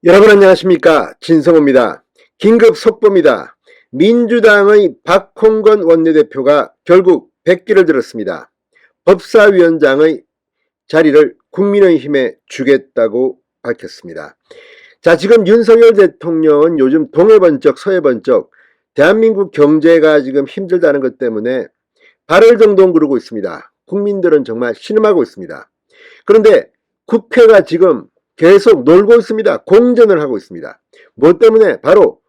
여러분 안녕하십니까, 진성호입니다. 긴급 속보입니다. 민주당의 박홍건 원내대표가 결국 백기를 들었습니다. 법사위원장의 자리를 국민의힘에 주겠다고 밝혔습니다. 자, 지금 윤석열 대통령은 요즘 동해번쩍 서해번쩍 대한민국 경제가 지금 힘들다는 것 때문에 발을 동동 구르고 있습니다. 국민들은 정말 신음하고 있습니다. 그런데 국회가 지금 계속 놀고 있습니다. 공전을 하고 있습니다. 뭐 때문에? 바로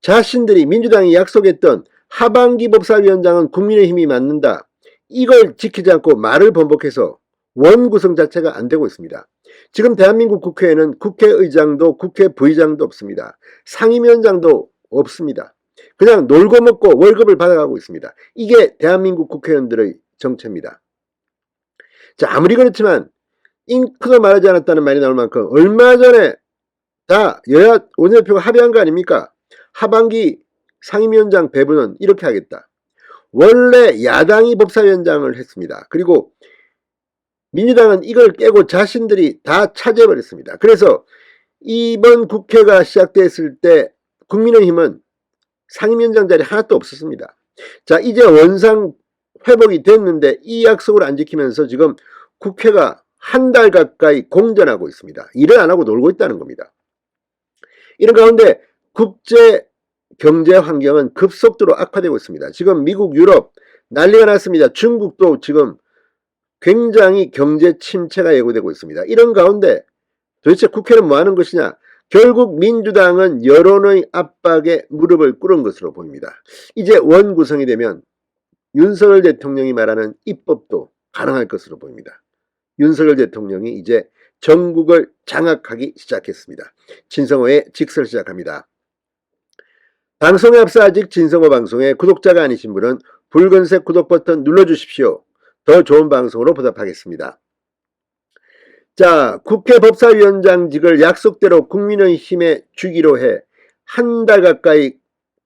자신들이 민주당이 약속했던 하반기 법사위원장은 국민의힘이 맡는다, 이걸 지키지 않고 말을 번복해서 원구성 자체가 안 되고 있습니다. 지금 대한민국 국회에는 국회의장도 국회 부의장도 없습니다. 상임위원장도 없습니다. 그냥 놀고 먹고 월급을 받아가고 있습니다. 이게 대한민국 국회의원들의 정체입니다. 자, 아무리 그렇지만 잉크도 말하지 않았다는 말이 나올 만큼 얼마 전에 다 여야 원내대표가 합의한 거 아닙니까? 하반기 상임위원장 배분은 이렇게 하겠다. 원래 야당이 법사위원장을 했습니다. 그리고 민주당은 이걸 깨고 자신들이 다 차지해버렸습니다. 그래서 이번 국회가 시작됐을 때 국민의힘은 상임위원장 자리 하나도 없었습니다. 자, 이제 원상 회복이 됐는데 이 약속을 안 지키면서 지금 국회가 한 달 가까이 공전하고 있습니다. 일을 안 하고 놀고 있다는 겁니다. 이런 가운데 국제 경제 환경은 급속도로 악화되고 있습니다. 지금 미국, 유럽 난리가 났습니다. 중국도 지금 굉장히 경제 침체가 예고되고 있습니다. 이런 가운데 도대체 국회는 뭐 하는 것이냐? 결국 민주당은 여론의 압박에 무릎을 꿇은 것으로 보입니다. 이제 원구성이 되면 윤석열 대통령이 말하는 입법도 가능할 것으로 보입니다. 윤석열 대통령이 이제 전국을 장악하기 시작했습니다. 진성호의 직설 시작합니다. 방송에 앞서 아직 진성호 방송의 구독자가 아니신 분은 붉은색 구독 버튼 눌러주십시오. 더 좋은 방송으로 보답하겠습니다. 자, 국회 법사위원장직을 약속대로 국민의힘에 주기로 해 한 달 가까이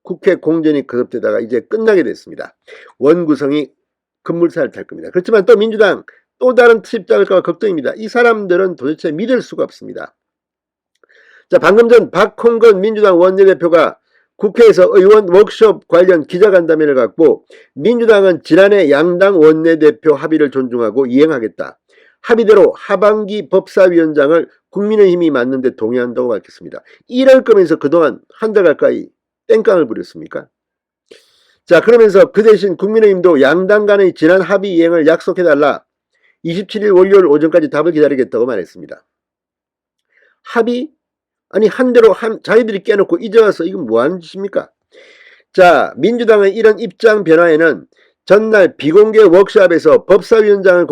국회 공전이 거듭되다가 이제 끝나게 됐습니다. 원구성이 급물살을 탈 겁니다. 그렇지만 또 민주당 또 다른 트집 잡을까 걱정입니다. 이 사람들은 도대체 믿을 수가 없습니다. 자, 방금 전 박홍건 민주당 원내대표가 국회에서 의원 워크숍 관련 기자간담회를 갖고 민주당은 지난해 양당 원내대표 합의를 존중하고 이행하겠다, 합의대로 하반기 법사위원장을 국민의힘이 맡는데 동의한다고 밝혔습니다. 이럴 거면서 그동안 한 달 가까이 땡깡을 부렸습니까? 자, 그러면서 그 대신 국민의힘도 양당 간의 지난 합의 이행을 약속해달라, 27일 월요일 오전까지 답을 기다리겠다고 말했습니다. 합의? 아니, 한 대로 자기들이 깨놓고 이제 와서 이건 뭐하는 짓입니까? 자, 민주당의 이런 입장 변화에는 전날 비공개 워크숍에서 법사위원장을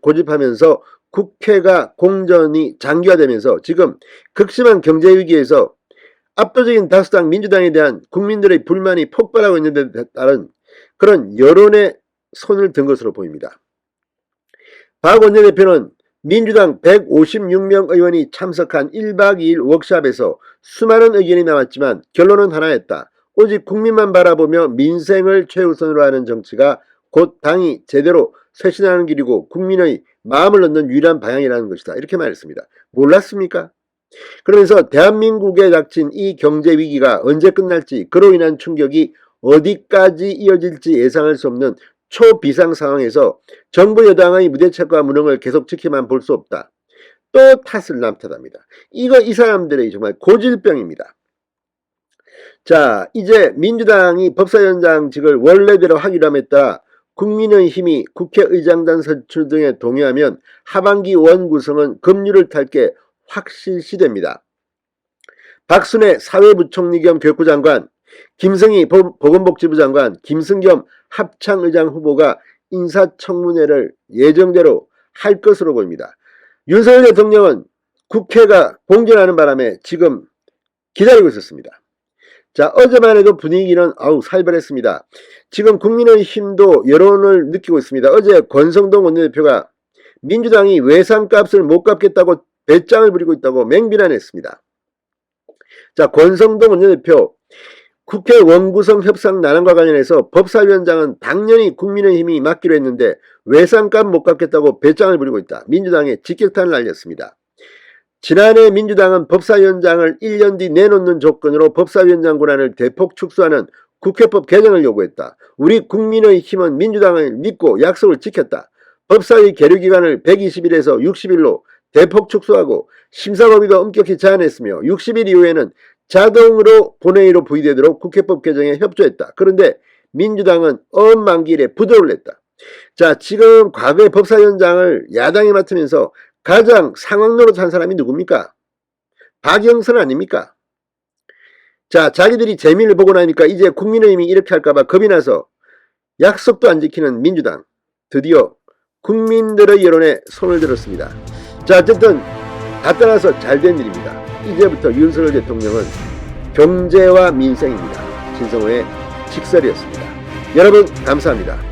고집하면서 국회가 공전이 장기화되면서 지금 극심한 경제위기에서 압도적인 다수당 민주당에 대한 국민들의 불만이 폭발하고 있는 데 따른 그런 여론에 손을 든 것으로 보입니다. 박 원내대표는 민주당 156명 의원이 참석한 1박 2일 워크숍에서 수많은 의견이 나왔지만 결론은 하나였다. 오직 국민만 바라보며 민생을 최우선으로 하는 정치가 곧 당이 제대로 쇄신하는 길이고 국민의 마음을 얻는 유일한 방향이라는 것이다, 이렇게 말했습니다. 몰랐습니까? 그러면서 대한민국에 닥친 이 경제 위기가 언제 끝날지, 그로 인한 충격이 어디까지 이어질지 예상할 수 없는 초비상 상황에서 정부 여당의 무대책과 무능을 계속 지켜만 볼 수 없다, 또 탓을 남탓합니다. 이 사람들의 정말 고질병입니다. 자, 이제 민주당이 법사위원장직을 원래대로 하기로 함했다 국민의힘이 국회의장단 선출 등에 동의하면 하반기 원구성은 급류를 탈게 확실시됩니다. 박순애 사회부총리 겸 교육부 장관, 김성희 보건복지부 장관, 김승겸 합창의장 후보가 인사청문회를 예정대로 할 것으로 보입니다. 윤석열 대통령은 국회가 공전하는 바람에 지금 기다리고 있었습니다. 자, 어제만 해도 분위기는 살벌했습니다. 지금 국민의힘도 여론을 느끼고 있습니다. 어제 권성동 원내대표가 민주당이 외상값을 못 갚겠다고 배짱을 부리고 있다고 맹비난했습니다. 자, 권성동 원내대표, 국회 원구성 협상 난항과 관련해서 법사위원장은 당연히 국민의힘이 맡기로 했는데 외상값 못 갚겠다고 배짱을 부리고 있다, 민주당에 직격탄을 날렸습니다. 지난해 민주당은 법사위원장을 1년 뒤 내놓는 조건으로 법사위원장 권한을 대폭 축소하는 국회법 개정을 요구했다. 우리 국민의 힘은 민주당을 믿고 약속을 지켰다. 법사위 계류기간을 120일에서 60일로 대폭 축소하고 심사범위도 엄격히 제한했으며 60일 이후에는 자동으로 본회의로 부의되도록 국회법 개정에 협조했다. 그런데 민주당은 엄만기일에 부도를 냈다. 자, 지금 과거에 법사위원장을 야당이 맡으면서 가장 상황 노릇한 사람이 누굽니까? 박영선 아닙니까? 자, 자기들이 재미를 보고 나니까 이제 국민의힘이 이렇게 할까봐 겁이 나서 약속도 안 지키는 민주당. 드디어 국민들의 여론에 손을 들었습니다. 자, 어쨌든 다 떠나서 잘된 일입니다. 이제부터 윤석열 대통령은 경제와 민생입니다. 진성호의 직설이었습니다. 여러분 감사합니다.